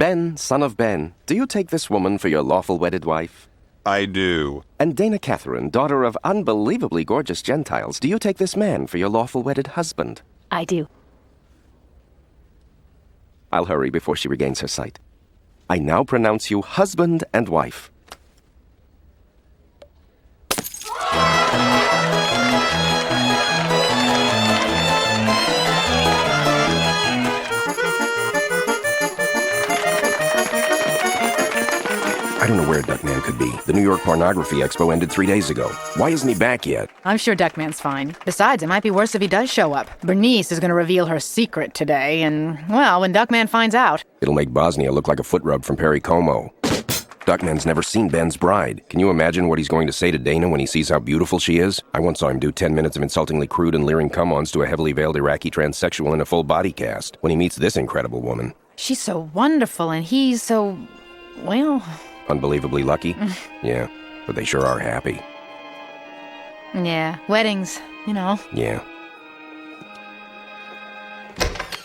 Ben, son of Ben, do you take this woman for your lawful wedded wife? I do. And Dana Catherine, daughter of unbelievably gorgeous Gentiles, do you take this man for your lawful wedded husband? I do. I'll hurry before she regains her sight. I now pronounce you husband and wife. I don't know where Duckman could be. The New York Pornography Expo ended 3 days ago. Why isn't he back yet? I'm sure Duckman's fine. Besides, it might be worse if he does show up. Bernice is going to reveal her secret today, and, well, when Duckman finds out... It'll make Bosnia look like a foot rub from Perry Como. Duckman's never seen Ben's bride. Can you imagine what he's going to say to Dana when he sees how beautiful she is? I once saw him do 10 minutes of insultingly crude and leering come-ons to a heavily veiled Iraqi transsexual in a full body cast. When he meets this incredible woman... She's so wonderful, and he's so... well... Unbelievably lucky? Yeah, but they sure are happy. Yeah, weddings, you know. Yeah.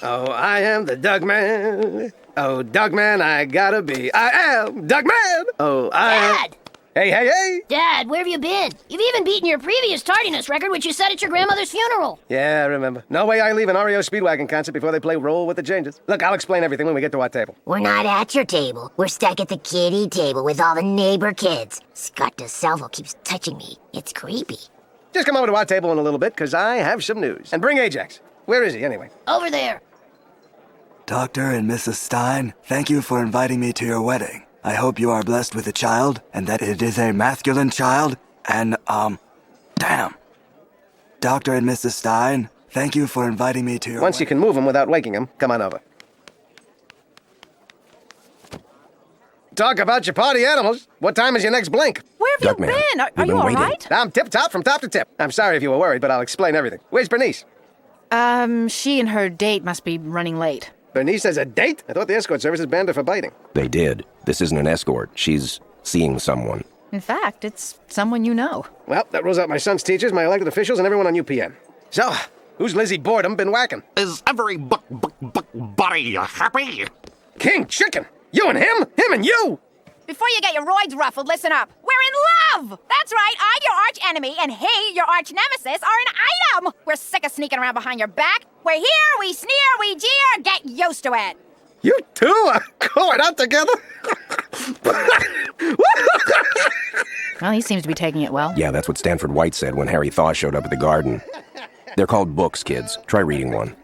Oh, I am the Duckman. Oh, Duckman, I gotta be. I am Duckman. Oh, Dad! Hey! Dad, where have you been? You've even beaten your previous tardiness record, which you set at your grandmother's funeral. Yeah, I remember. No way I leave an REO Speedwagon concert before they play Roll with the Changes. Look, I'll explain everything when we get to our table. We're not at your table. We're stuck at the kiddie table with all the neighbor kids. Scott DeSalvo keeps touching me. It's creepy. Just come over to our table in a little bit, because I have some news. And bring Ajax. Where is he, anyway? Over there. Dr. and Mrs. Stein, thank you for inviting me to your wedding. I hope you are blessed with a child, and that it is a masculine child, and, damn. Dr. and Mrs. Stein, thank you for inviting me to your Once you can move him without waking him, come on over. Talk about your party animals. What time is your next blink? Where have you Duckman, been? Are we've you been all waiting. right? I'm tip-top from top to tip. I'm sorry if you were worried, but I'll explain everything. Where's Bernice? She and her date must be running late. Bernice has a date? I thought the escort services banned her for biting. They did. This isn't an escort. She's seeing someone. In fact, it's someone you know. Well, that rules out my son's teachers, my elected officials, and everyone on UPN. So, who's Lizzie Boredom been whacking? Is every buddy happy? King Chicken! You and him? Him and you? Before you get your roids ruffled, listen up. We're in love! That's right, I'm your arch enemy, and he, your arch nemesis, are an item! We're sick of sneaking around behind your back. We're here, we sneer, we jeer, get used to it. You two are going out together? Well, he seems to be taking it well. Yeah, that's what Stanford White said when Harry Thaw showed up at the garden. They're called books, kids. Try reading one.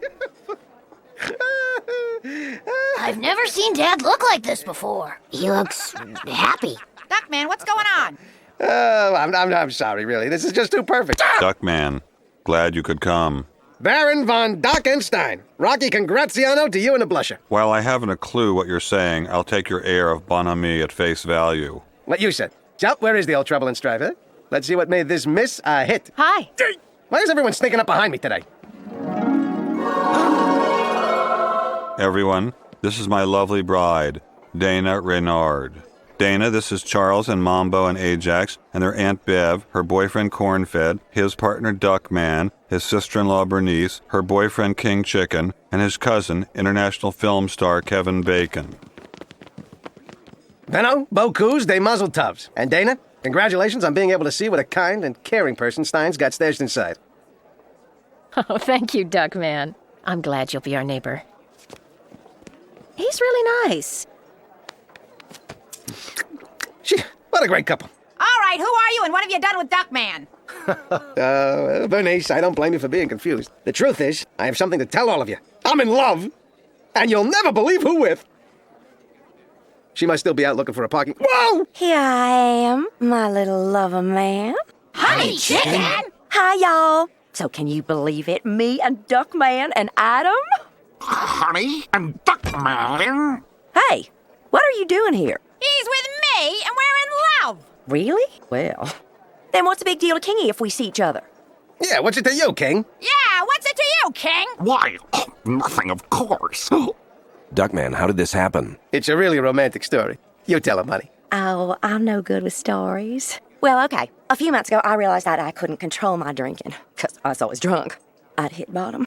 I've never seen Dad look like this before. He looks happy. Duckman, what's going on? I'm sorry, really. This is just too perfect. Duckman, glad you could come. Baron von Dockenstein. Rocky congratiano to you and a blusher. While I haven't a clue what you're saying, I'll take your air of bonhomie at face value. What you said. So, where is the old trouble and strife, eh? Let's see what made this miss a hit. Hi. Why is everyone sneaking up behind me today? Everyone, this is my lovely bride, Dana Reynard. Dana, this is Charles and Mambo and Ajax, and their Aunt Bev, her boyfriend Cornfed, his partner Duckman, his sister-in-law Bernice, her boyfriend King Chicken, and his cousin, international film star Kevin Bacon. Benno, Boku's, they muzzle tubs. And Dana, congratulations on being able to see what a kind and caring person Stein's got stashed inside. Oh, thank you, Duckman. I'm glad you'll be our neighbor. He's really nice. What a great couple. All right, who are you and what have you done with Duckman? Bernice, I don't blame you for being confused. The truth is, I have something to tell all of you. I'm in love, and you'll never believe who with. She must still be out looking for a parking... Whoa! Here I am, my little lover man. Honey Chicken! Hi, y'all. So can you believe it? Me and Duckman and Adam? Honey, I'm Duckman. Hey, what are you doing here? He's with me, and we're in love. Really? Well, then what's the big deal to Kingy if we see each other? Yeah, what's it to you, King? Yeah, what's it to you, King? Why, nothing, of course. Duckman, how did this happen? It's a really romantic story. You tell him, honey. Oh, I'm no good with stories. Well, okay. A few months ago, I realized that I couldn't control my drinking, because I was always drunk. I'd hit bottom.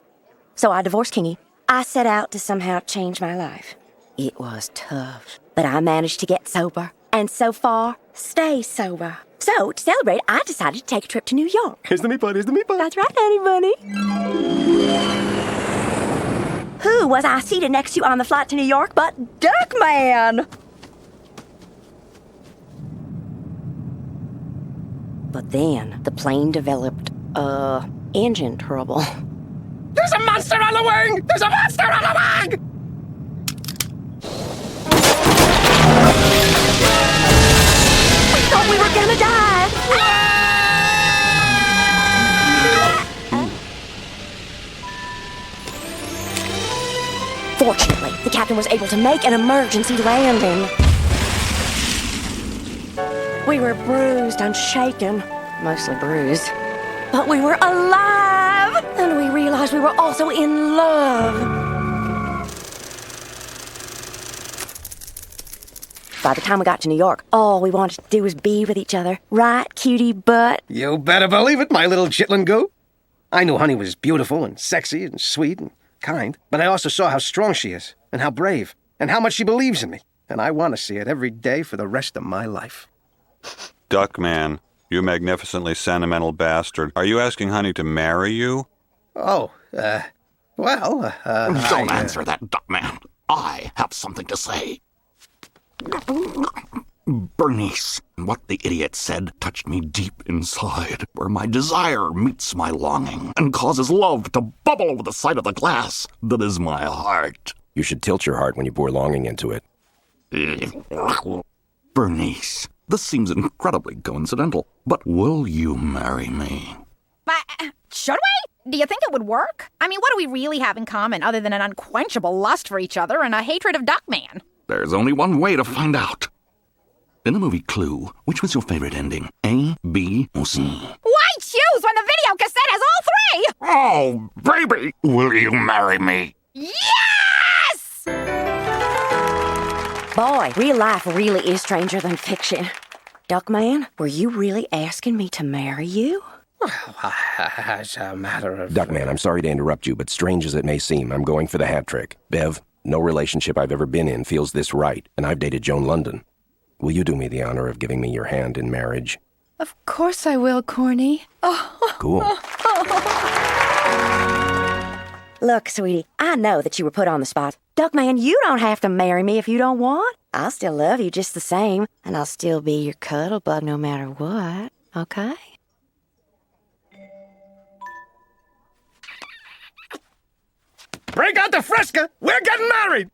So I divorced Kingy. I set out to somehow change my life. It was tough, but I managed to get sober, and so far, stay sober. So, to celebrate, I decided to take a trip to New York. Here's the meatball, here's the meatball. That's right, Daddy Bunny. Who was I seated next to on the flight to New York but Duckman? But then, the plane developed, engine trouble. There's a monster on the wing! There's a monster on the wing! We thought we were gonna die! Fortunately, the captain was able to make an emergency landing. We were bruised and shaken, mostly bruised. But we were alive! And we realized we were also in love. By the time we got to New York, all we wanted to do was be with each other. Right, cutie butt? You better believe it, my little chitlin goo. I knew Honey was beautiful and sexy and sweet and kind, but I also saw how strong she is and how brave and how much she believes in me. And I want to see it every day for the rest of my life. Duckman, you magnificently sentimental bastard. Are you asking Honey to marry you? Oh, well, Don't answer that, Duckman. I have something to say. Bernice, what the idiot said touched me deep inside, where my desire meets my longing and causes love to bubble over the side of the glass that is my heart. You should tilt your heart when you pour longing into it. Bernice, this seems incredibly coincidental, but will you marry me? But, should we? Do you think it would work? I mean, what do we really have in common other than an unquenchable lust for each other and a hatred of Duckman? There's only one way to find out. In the movie Clue, which was your favorite ending? A, B, or C? Why choose when the video cassette has all three? Oh, baby! Will you marry me? Yes! Boy, real life really is stranger than fiction. Duckman, were you really asking me to marry you? As a matter of... Duckman, I'm sorry to interrupt you, but strange as it may seem, I'm going for the hat trick. Bev, no relationship I've ever been in feels this right, and I've dated Joan London. Will you do me the honor of giving me your hand in marriage? Of course I will, Corny. Oh. Cool. Look, sweetie, I know that you were put on the spot. Duckman, you don't have to marry me if you don't want. I'll still love you just the same, and I'll still be your cuddle bug no matter what, okay? Break out the Fresca! We're getting married!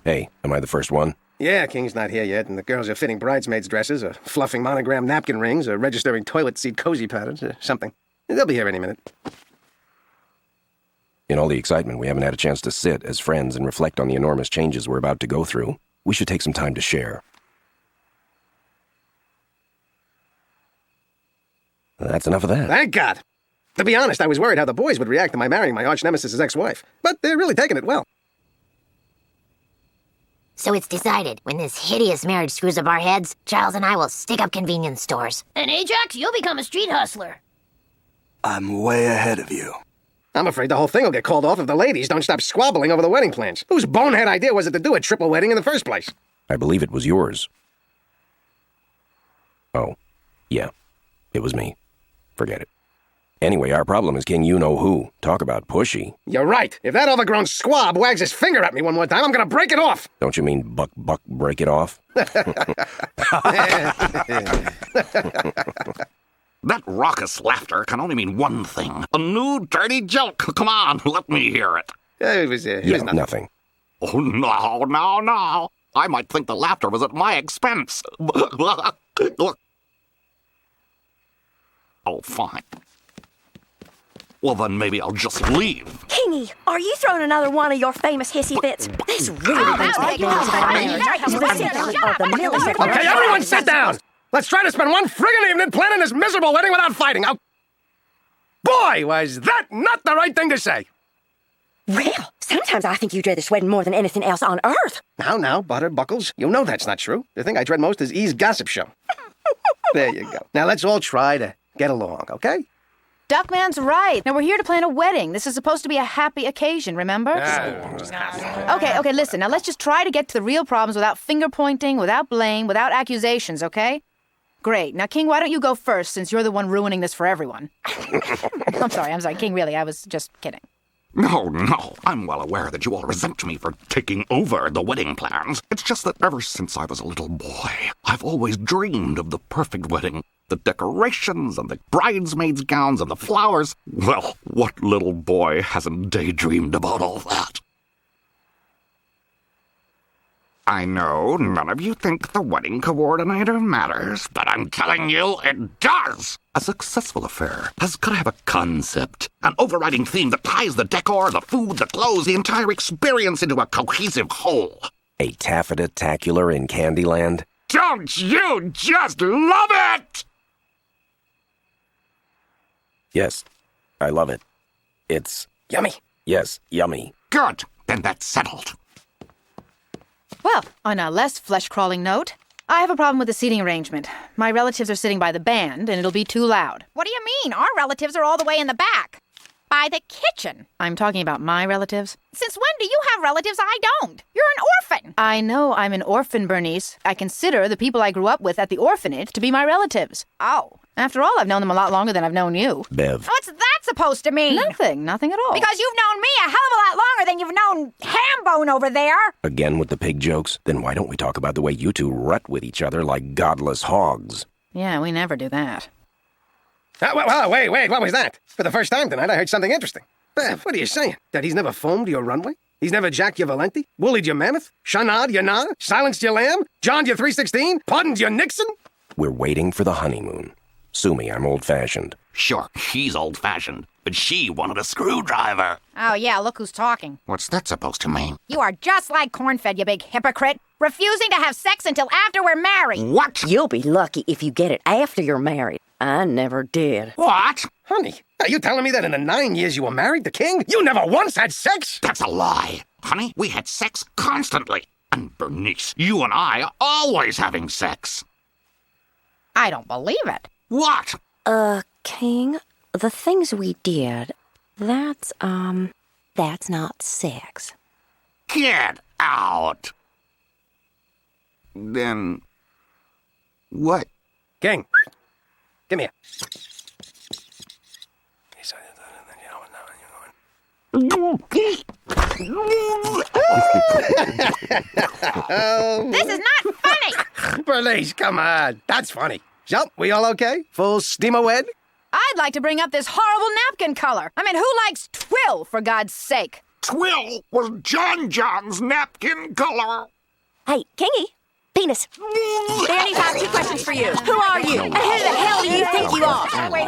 Hey, am I the first one? Yeah, King's not here yet, and the girls are fitting bridesmaids' dresses, or fluffing monogram napkin rings, or registering toilet seat cozy patterns, or something. They'll be here any minute. In all the excitement, we haven't had a chance to sit as friends and reflect on the enormous changes we're about to go through. We should take some time to share. That's enough of that. Thank God! To be honest, I was worried how the boys would react to my marrying my arch-nemesis' ex-wife. But they're really taking it well. So it's decided, when this hideous marriage screws up our heads, Charles and I will stick up convenience stores. And Ajax, you'll become a street hustler. I'm way ahead of you. I'm afraid the whole thing will get called off if the ladies don't stop squabbling over the wedding plans. Whose bonehead idea was it to do a triple wedding in the first place? I believe it was yours. Oh, yeah, it was me. Forget it. Anyway, our problem is King You-Know-Who. Talk about pushy. You're right. If that overgrown squab wags his finger at me one more time, I'm gonna break it off! Don't you mean buck, break it off? That raucous laughter can only mean one thing. A new dirty joke. Come on, let me hear it. It was nothing. Oh, no. I might think the laughter was at my expense. Oh, fine. Well, then maybe I'll just leave. Kingy, are you throwing another one of your famous hissy fits? This really brings back memories of our marriage, specifically of the millisecond. Okay, everyone sit down! Let's try to spend one friggin' evening planning this miserable wedding without fighting. Boy, was that not the right thing to say! Real? Sounds Sometimes I think you dread this wedding more than anything else on earth. Now, Butter Buckles, you know that's not true. The thing I dread most is E's gossip show. There you go. Now let's all try to get along, okay? Duckman's right. Now, we're here to plan a wedding. This is supposed to be a happy occasion, remember? Okay, listen. Now, let's just try to get to the real problems without finger-pointing, without blame, without accusations, okay? Great. Now, King, why don't you go first, since you're the one ruining this for everyone? I'm sorry, King, really, I was just kidding. No, I'm well aware that you all resent me for taking over the wedding plans. It's just that ever since I was a little boy, I've always dreamed of the perfect wedding. The decorations and the bridesmaids' gowns and the flowers. Well, what little boy hasn't daydreamed about all that? I know none of you think the wedding coordinator matters, but I'm telling you it does! A successful affair has got to have a concept, an overriding theme that ties the decor, the food, the clothes, the entire experience into a cohesive whole. A taffeta-tacular in Candyland? Don't you just love it? Yes, I love it. It's... Yummy. Yes, yummy. Good. Then that's settled. Well, on a less flesh-crawling note, I have a problem with the seating arrangement. My relatives are sitting by the band, and it'll be too loud. What do you mean? Our relatives are all the way in the back. By the kitchen. I'm talking about my relatives. Since when do you have relatives I don't? You're an orphan. I know I'm an orphan, Bernice. I consider the people I grew up with at the orphanage to be my relatives. Oh. After all, I've known them a lot longer than I've known you. Bev. What's that supposed to mean? Nothing at all. Because you've known me a hell of a lot longer than you've known Hambone over there. Again with the pig jokes? Then why don't we talk about the way you two rut with each other like godless hogs? Yeah, we never do that. Wait, what was that? For the first time tonight, I heard something interesting. Bev, what are you saying? That he's never foamed your runway? He's never jacked your Valenti? Bullied your Mammoth? Shanad your Nah? Silenced your Lamb? Johned your 316? Pardoned your Nixon? We're waiting for the honeymoon. Sue me, I'm old-fashioned. Sure, he's old-fashioned, but she wanted a screwdriver. Oh, yeah, look who's talking. What's that supposed to mean? You are just like Cornfed, you big hypocrite. Refusing to have sex until after we're married. What? You'll be lucky if you get it after you're married. I never did. What? Honey, are you telling me that in the 9 years you were married to King, you never once had sex? That's a lie. Honey, we had sex constantly. And Bernice, you and I are always having sex. I don't believe it. What? King, the things we did, that's not sex. Get out. Then, what? King, give me a... This is not funny. Bernice, come on. That's funny. So, we all okay? Full steam ahead? I'd like to bring up this horrible napkin color. I mean, who likes twill, for God's sake? Twill was John John's napkin color. Hey, Kingy, penis. Danny's have 2 questions for you. Who are you? And who the hell do you think you are? We're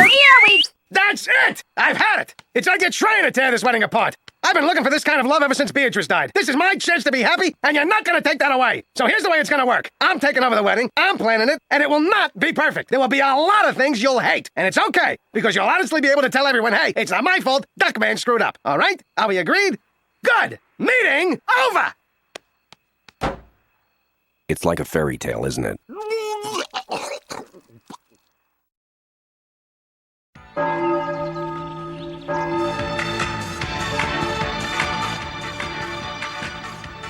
here, That's it! I've had it! It's like you're trying to tear this wedding apart. I've been looking for this kind of love ever since Beatrice died. This is my chance to be happy, and you're not gonna take that away. So here's the way it's gonna work. I'm taking over the wedding, I'm planning it, and it will not be perfect. There will be a lot of things you'll hate, and it's okay, because you'll honestly be able to tell everyone, hey, it's not my fault, Duckman screwed up. All right? Are we agreed? Good! Meeting over! It's like a fairy tale, isn't it?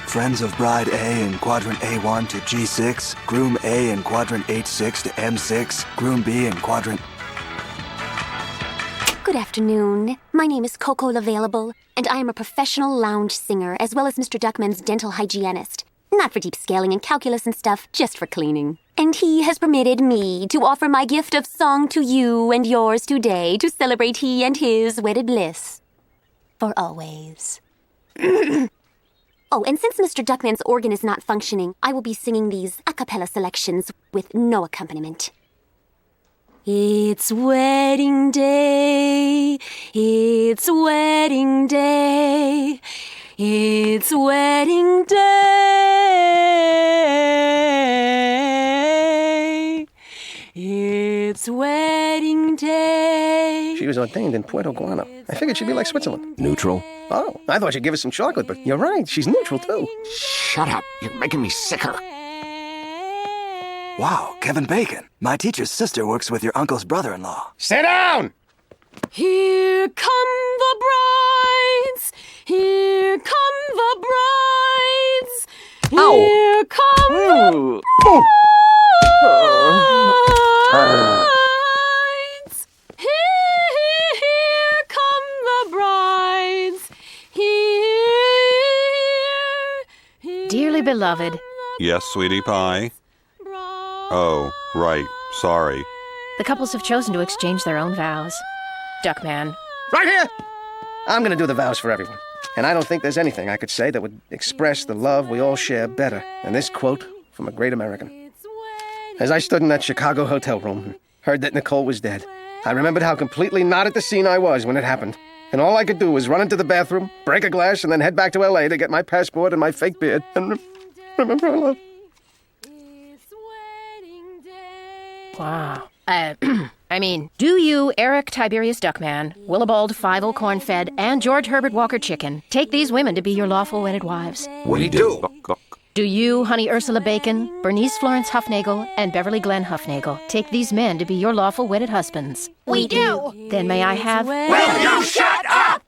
Friends of Bride A in Quadrant A1 to G6, Groom A in Quadrant H6 to M6, Groom B in Quadrant... Good afternoon. My name is Coco L'Available, and I am a professional lounge singer, as well as Mr. Duckman's dental hygienist. Not for deep scaling and calculus and stuff, just for cleaning. And he has permitted me to offer my gift of song to you and yours today to celebrate he and his wedded bliss. For always. Oh, and since Mr. Duckman's organ is not functioning, I will be singing these a cappella selections with no accompaniment. It's wedding day, it's wedding day, it's wedding day, it's wedding day. She was ordained in Puerto Guano. I figured she'd be like Switzerland. Neutral? Oh, I thought you'd give us some chocolate, but you're right. She's neutral, too. Shut up. You're making me sicker. Wow, Kevin Bacon. My teacher's sister works with your uncle's brother-in-law. Sit down! Here come the brides. Here come the brides. Here come the brides. Here come the brides. Here. Dearly beloved, Yes, sweetie pie? Oh, right. Sorry. the couples have chosen to exchange their own vows. Duckman. Right here! I'm gonna do the vows for everyone. And I don't think there's anything I could say that would express the love we all share better than this quote from a great American. As I stood in that Chicago hotel room and heard that Nicole was dead, I remembered how completely not at the scene I was when it happened. And all I could do was run into the bathroom, break a glass, and then head back to L.A. to get my passport and my fake beard and remember our love. Wow. Do you, Eric Tiberius Duckman, Willibald Fievel Cornfed, and George Herbert Walker Chicken, take these women to be your lawful wedded wives? We do. Do you, Honey Ursula Bacon, Bernice Florence Huffnagel, and Beverly Glenn Huffnagel, take these men to be your lawful wedded husbands? We do. Then may I have... Will you shut up?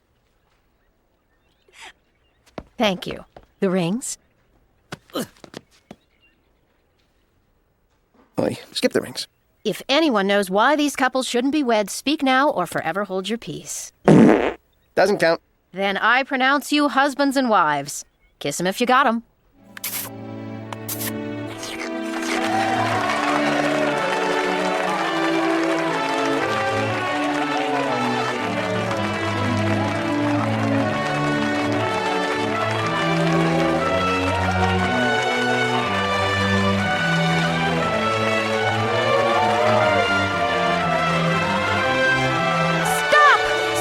Thank you. The rings? Oi, skip the rings. If anyone knows why these couples shouldn't be wed, speak now or forever hold your peace. Doesn't count. Then I pronounce you husbands and wives. Kiss 'em if you got 'em.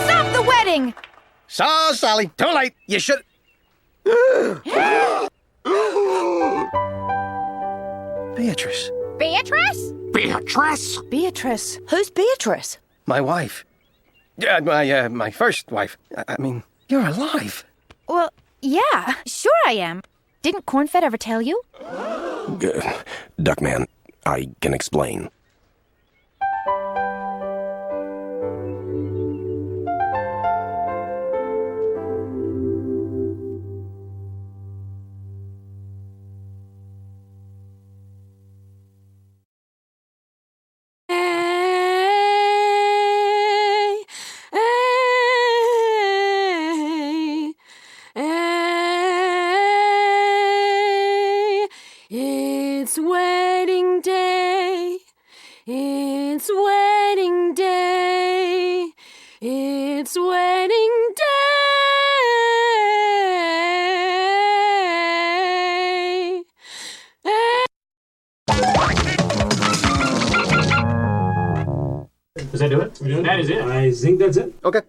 Stop the wedding! So, Sally, too late. You should... Beatrice. Beatrice? Beatrice? Beatrice. Who's Beatrice? My wife. My first wife. I mean, you're alive. Well, yeah, sure I am. Didn't Cornfed ever tell you? Duckman, I can explain. It's wedding day. It's wedding day. It's wedding day. Does that do it? That is it. I think that's it. Okay.